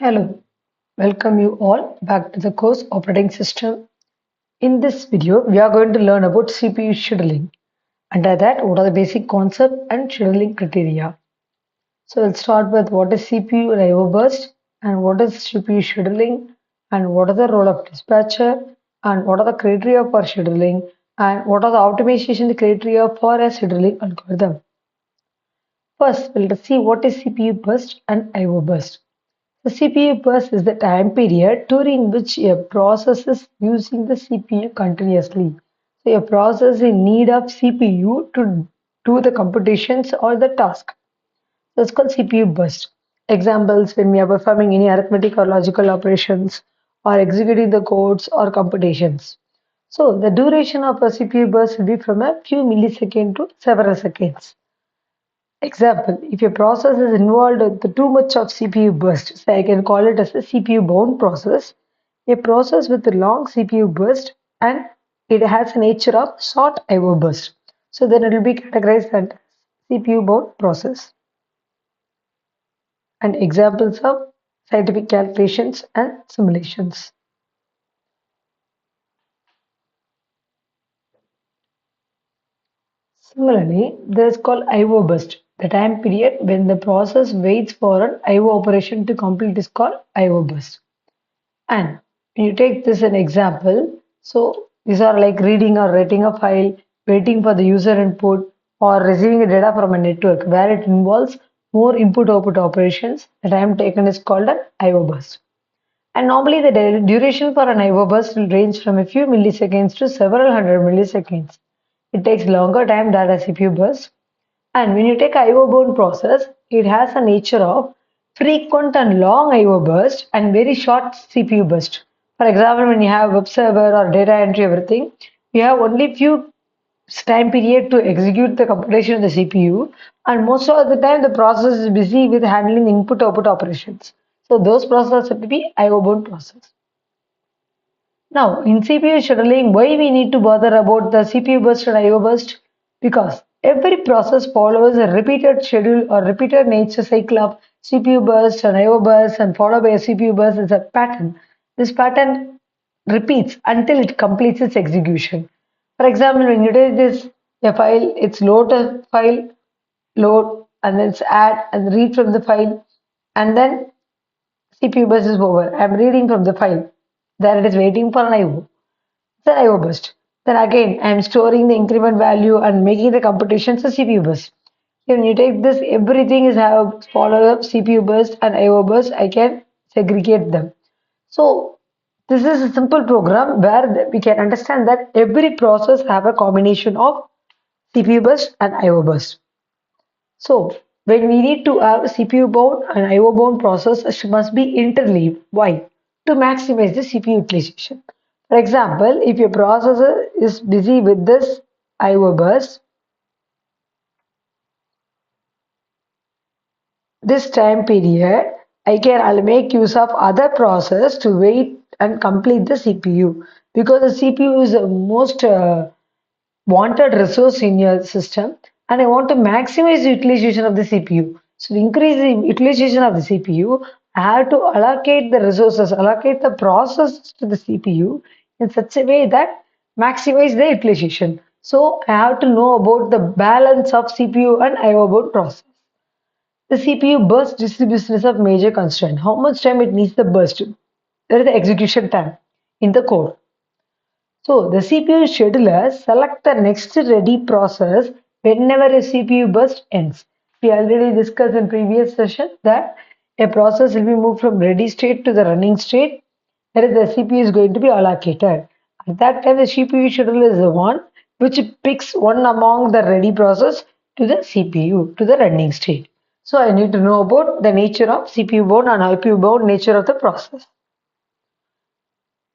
Hello, welcome you all back to the course operating system. In this video, we are going to learn about CPU scheduling. Under that, what are the basic concept and scheduling criteria? So let's start with what is CPU and IO burst and what is CPU scheduling and what is the role of dispatcher and what are the criteria for scheduling and what are the optimization criteria for a scheduling algorithm. First, we'll see what is CPU burst and IO burst. The CPU burst is the time period during which a process is using the CPU continuously. So a process in need of CPU to do the computations or the task. That's called CPU burst. Examples when we are performing any arithmetic or logical operations or executing the codes or computations. So the duration of a CPU burst will be from a few milliseconds to several seconds. Example, if a process is involved with too much of CPU burst, say I can call it as a CPU bound process, a process with a long CPU burst and it has a nature of short IO burst. So then it will be categorized as CPU bound process. And examples of scientific calculations and simulations. Similarly, there is called IO burst. The time period when the process waits for an IO operation to complete is called IO burst. And when you take this an example, so these are like reading or writing a file, waiting for the user input, or receiving a data from a network where it involves more input-output operations. The time taken is called an IO burst. And normally the duration for an IO burst will range from a few milliseconds to several hundred milliseconds. It takes longer time than a CPU burst. And when you take IO bound process, it has a nature of frequent and long IO burst and very short CPU burst. For example, when you have web server or data entry everything, you have only few time period to execute the computation of the CPU, and most of the time the process is busy with handling input output operations. So those processes have to be IO bound process. Now, in CPU scheduling, why we need to bother about the CPU burst and IO burst? Because every process follows a repeated schedule or repeated nature cycle of CPU burst and IO burst and followed by a CPU burst is a pattern. This pattern repeats until it completes its execution. For example, when you take this a file, it's load a file, load, and then it's add and read from the file, and then CPU burst is over. I'm reading from the file. There it is waiting for an IO. It's an IO burst. Then again, I'm storing the increment value and making the computations a CPU burst. When you take this, everything is have follow up CPU burst and IO burst. I can segregate them. So this is a simple program where we can understand that every process have a combination of CPU burst and IO burst. So when we need to have a CPU bound and IO bound process must be interleaved. Why? To maximize the CPU utilization. For example, if your processor is busy with this IO burst, this time period, I'll make use of other process to wait and complete the CPU because the CPU is the most wanted resource in your system and I want to maximize the utilization of the CPU. So to increase the utilization of the CPU, I have to allocate the resources, allocate the process to the CPU in such a way that maximize the utilization. So I have to know about the balance of CPU and IO board process. The CPU burst distribution is of major constraint. How much time it needs the burst? There is the execution time in the code. So the CPU scheduler select the next ready process whenever a CPU burst ends. We already discussed in previous session that a process will be moved from ready state to the running state, where the CPU is going to be allocated. At that time, the CPU scheduler is the one which picks one among the ready process to the CPU to the running state. So I need to know about the nature of CPU bound and IPU bound nature of the process.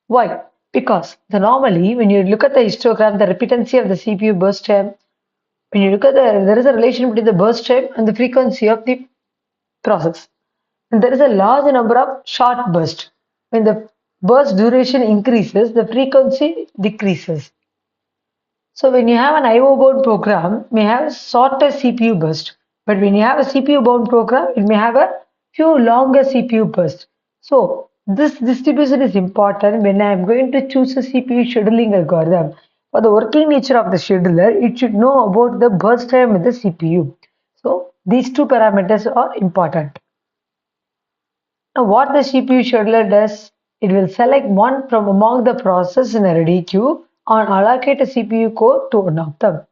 Why? Because normally when you look at the histogram, the repeatancy of the CPU burst time, when you look at there is a relation between the burst time and the frequency of the process. And there is a large number of short bursts. When the burst duration increases, the frequency decreases. So when you have an IO bound program, may have shorter CPU burst. But when you have a CPU bound program, it may have a few longer CPU bursts. So this distribution is important when I am going to choose a CPU scheduling algorithm. For the working nature of the scheduler, it should know about the burst time with the CPU. So these two parameters are important. Now what the CPU scheduler does, it will select one from among the processes in a ready queue and allocate a CPU core to one of them.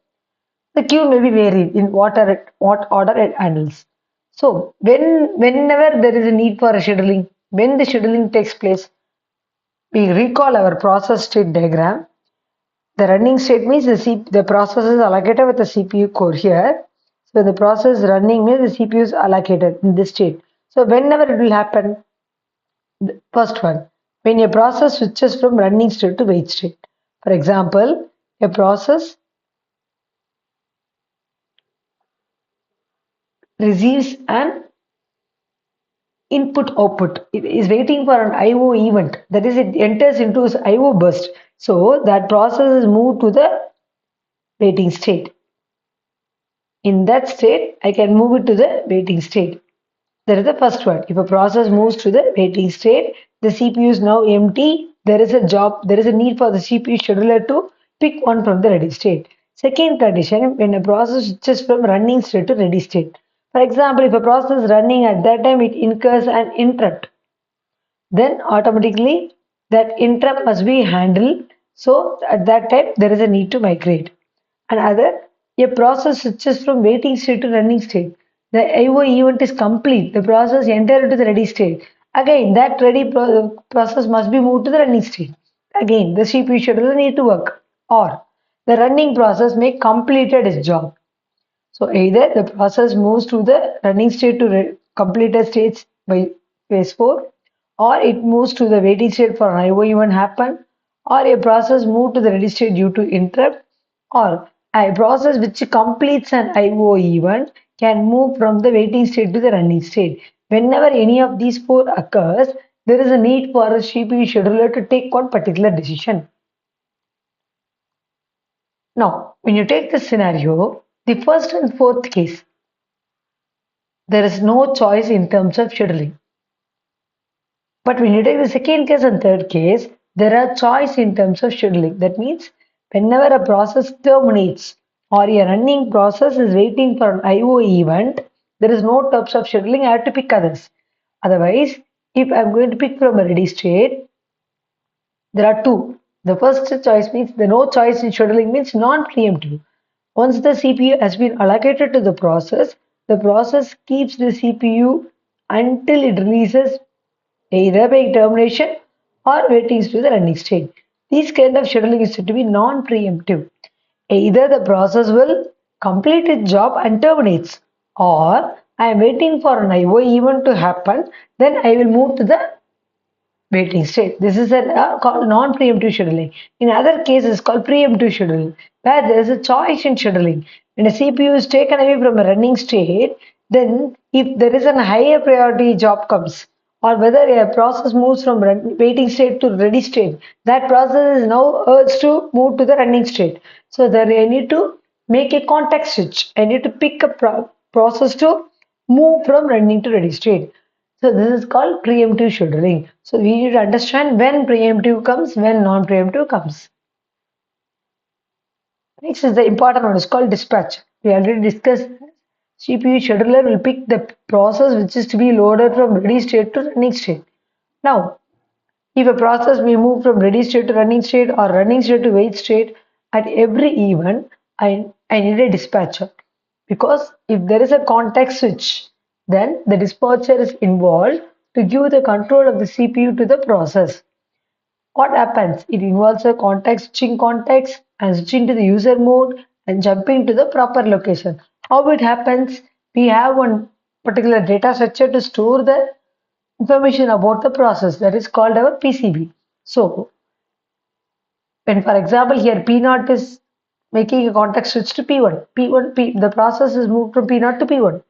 The queue may be varied in what order it handles. So whenever there is a need for a scheduling, when the scheduling takes place, we recall our process state diagram. The running state means the process is allocated with the CPU core here. So the process running means the CPU is allocated in this state. So whenever it will happen, the first one, when a process switches from running state to wait state. For example, a process receives an input output. It is waiting for an IO event. That is, it enters into its IO burst. So that process is moved to the waiting state. In that state, I can move it to the waiting state. That is the first one. If a process moves to the waiting state, the CPU is now empty. There is a need for the CPU scheduler to pick one from the ready state. Second condition, when a process switches from running state to ready state. For example, if a process is running at that time, it incurs an interrupt. Then automatically that interrupt must be handled. So at that time, there is a need to migrate. Another, a process switches from waiting state to running state. The IO event is complete. The process entered into the ready state. Again, that process must be moved to the running state. Again, the CPU scheduler need to work. Or the running process may completed its job. So either the process moves to the running state to completed states by phase 4, or it moves to the waiting state for an IO event happen, or a process moved to the ready state due to interrupt, or a process which completes an IO event can move from the waiting state to the running state. Whenever any of these four occurs, there is a need for a CPU scheduler to take one particular decision. Now, when you take this scenario, the first and fourth case, there is no choice in terms of scheduling. But when you take the second case and third case, there are choice in terms of scheduling. That means whenever a process terminates or a running process is waiting for an IO event, there is no terms of scheduling. I have to pick others. Otherwise, if I'm going to pick from a ready state, there are two. The first choice means the no choice in scheduling means non-preemptive. Once the CPU has been allocated to the process keeps the CPU until it releases either by termination or waiting to the running state. This kind of scheduling is said to be non-preemptive. Either the process will complete its job and terminates, or I am waiting for an IO event to happen, then I will move to the waiting state. This is called non-preemptive scheduling. In other cases, called preemptive scheduling, where there is a choice in scheduling. When a CPU is taken away from a running state, then if there is a higher priority job comes, or whether a process moves from waiting state to ready state, that process is now urged to move to the running state. So there I need to make a context switch. I need to pick a process to move from running to ready state. So this is called preemptive scheduling. So we need to understand when preemptive comes, when non-preemptive comes. Next is the important one. It's called dispatch. We already discussed CPU scheduler will pick the process which is to be loaded from ready state to running state. Now, if a process may move from ready state to running state or running state to wait state, at every event, I need a dispatcher. Because if there is a context switch, then the dispatcher is involved to give the control of the CPU to the process. What happens? It involves a context switching context and switching to the user mode and jumping to the proper location. How it happens? We have one particular data structure to store the information about the process that is called our PCB. So, when for example here P0 is making a context switch to P1, the process is moved from P0 to P1.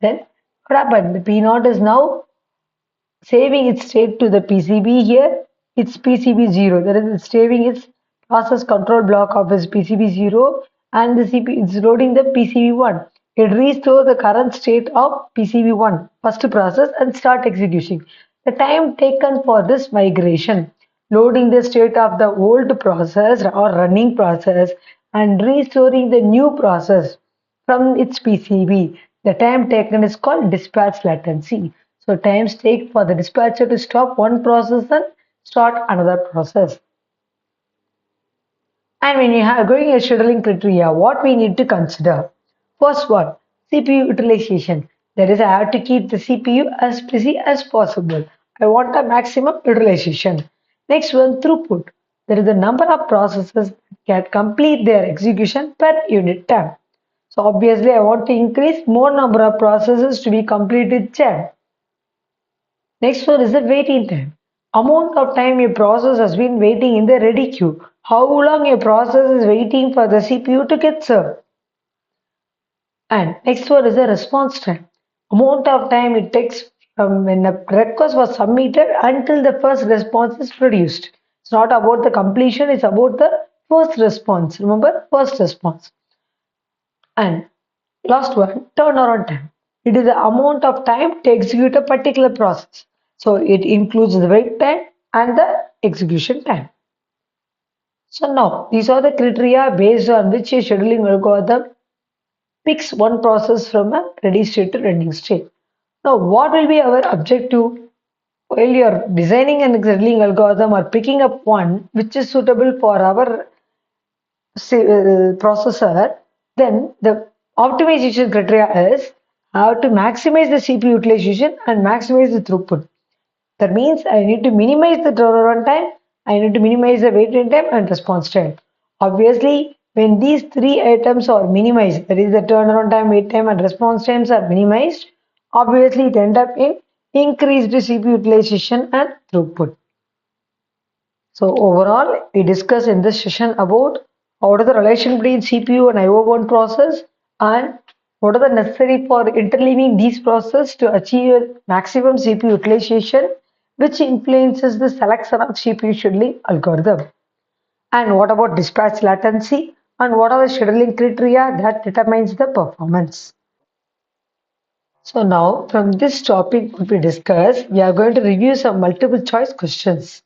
Then what happened? The P0 is now saving its state to the PCB here. It's PCB 0. That is, it's saving its process control block of its PCB 0 and the CPU is loading the PCB 1. It restores the current state of PCB 1, first process, and start execution. the time taken for this migration, loading the state of the old process or running process and restoring the new process from its PCB. The time taken is called dispatch latency. So times take for the dispatcher to stop one process and start another process. And when you are going a scheduling criteria, what we need to consider? First one, CPU utilization. That is, I have to keep the CPU as busy as possible. I want a maximum utilization. Next one, throughput. There is the number of processes that can complete their execution per unit time. So obviously, I want to increase more number of processes to be completed check. Next one is the waiting time. Amount of time a process has been waiting in the ready queue. How long a process is waiting for the CPU to get served. And next one is the response time. Amount of time it takes from when a request was submitted until the first response is produced. It's not about the completion, it's about the first response. Remember, first response. And last one, turnaround time. It is the amount of time to execute a particular process. So it includes the wait time and the execution time. So now these are the criteria based on which a scheduling algorithm picks one process from a ready state to running state. Now what will be our objective? While you're designing a scheduling algorithm or picking up one which is suitable for our processor, then the optimization criteria is how to maximize the CPU utilization and maximize the throughput. That means I need to minimize the turnaround time, I need to minimize the waiting time and response time. Obviously, when these three items are minimized, that is the turnaround time, wait time and response times are minimized, obviously it ends up in increased CPU utilization and throughput. So overall, we discussed in this session about what is the relation between CPU and IO1 process and what are the necessary for interleaving these processes to achieve maximum CPU utilization, which influences the selection of CPU scheduling algorithm. And what about dispatch latency and what are the scheduling criteria that determines the performance. So now from this topic would be discussed, we are going to review some multiple choice questions.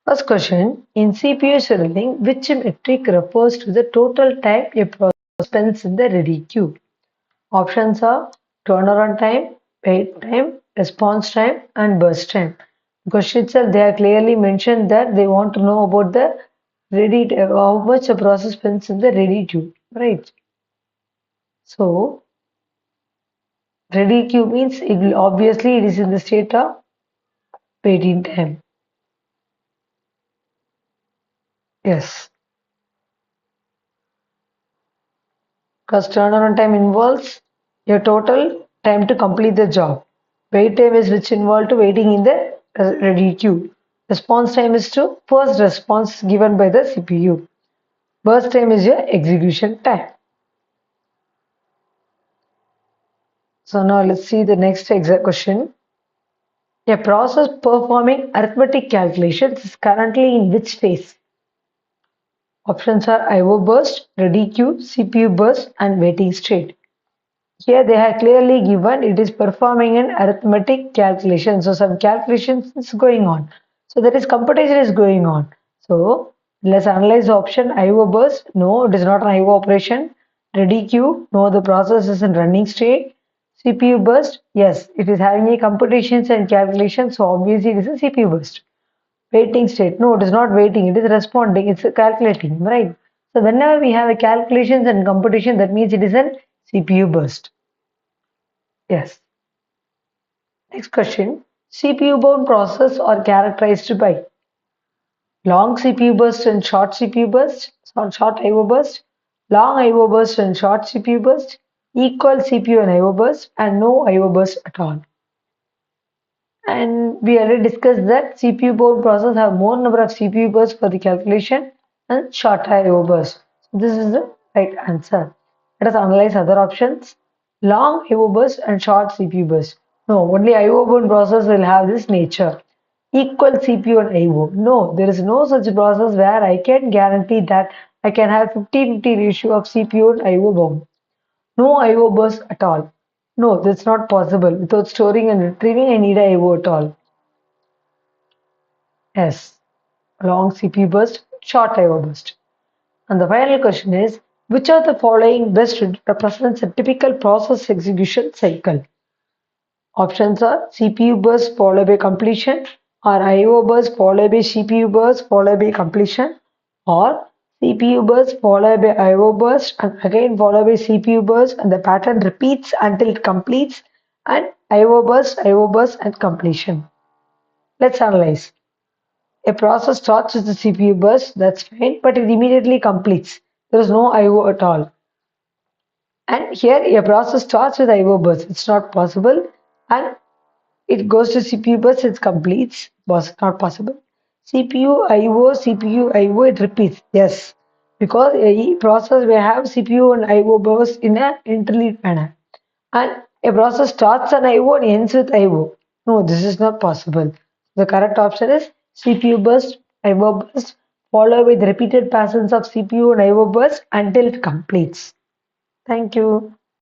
First question, in CPU scheduling, which metric refers to the total time a process spends in the ready queue? Options are turnaround time, wait time, response time, and burst time. Question itself, they are clearly mentioned that they want to know about the ready, how much a process spends in the ready queue, right? So, ready queue means it will obviously it is in the state of waiting time. Yes. Because turnaround time involves your total time to complete the job. Wait time is which involved to waiting in the ready queue. Response time is to first response given by the CPU. Burst time is your execution time. So now let's see the next exact question. A process performing arithmetic calculations is currently in which phase? Options are IO burst, ready queue, CPU burst, and waiting state. Here they have clearly given it is performing an arithmetic calculation. So some calculations is going on. So that is computation is going on. So let's analyze the option IO burst. No, it is not an IO operation. Ready queue. No, the process is in running state. CPU burst. Yes, it is having a computations and calculations. So obviously it is a CPU burst. Waiting state. No, it is not waiting. It is responding. It's calculating, right? So whenever we have a calculations and computation, that means it is a CPU burst. Yes. Next question. CPU bound process are characterized by long CPU burst and short CPU burst, or short IO burst, long IO burst and short CPU burst, equal CPU and IO burst, and no IO burst at all. And we already discussed that CPU bound process have more number of CPU bursts for the calculation and short IO burst. So this is the right answer. Let us analyze other options. Long IO burst and short CPU burst. No, only IO bound process will have this nature. Equal CPU and IO. No, there is no such process where I can guarantee that I can have 50-50 ratio of CPU and IO bound. No IO burst at all. No, that's not possible. Without storing and retrieving, I need a IO at all. Yes. Long CPU burst, short I/O burst. And the final question is, which of the following best represents a typical process execution cycle? Options are CPU burst followed by completion, or I/O burst followed by CPU burst followed by completion, or CPU burst followed by I/O burst and again followed by CPU burst, and the pattern repeats until it completes, and I/O burst and completion. Let's analyze. A process starts with the CPU burst, that's fine, but it immediately completes. There is no I/O at all. And here a process starts with I/O burst. It's not possible. And it goes to CPU burst, it completes. Was not possible. CPU IO, CPU IO, it repeats. Yes, because a process will have CPU and IO burst in an interleaved manner. And a process starts an IO and ends with IO. No, this is not possible. The correct option is CPU burst, IO burst, followed with repeated passes of CPU and IO burst until it completes. Thank you.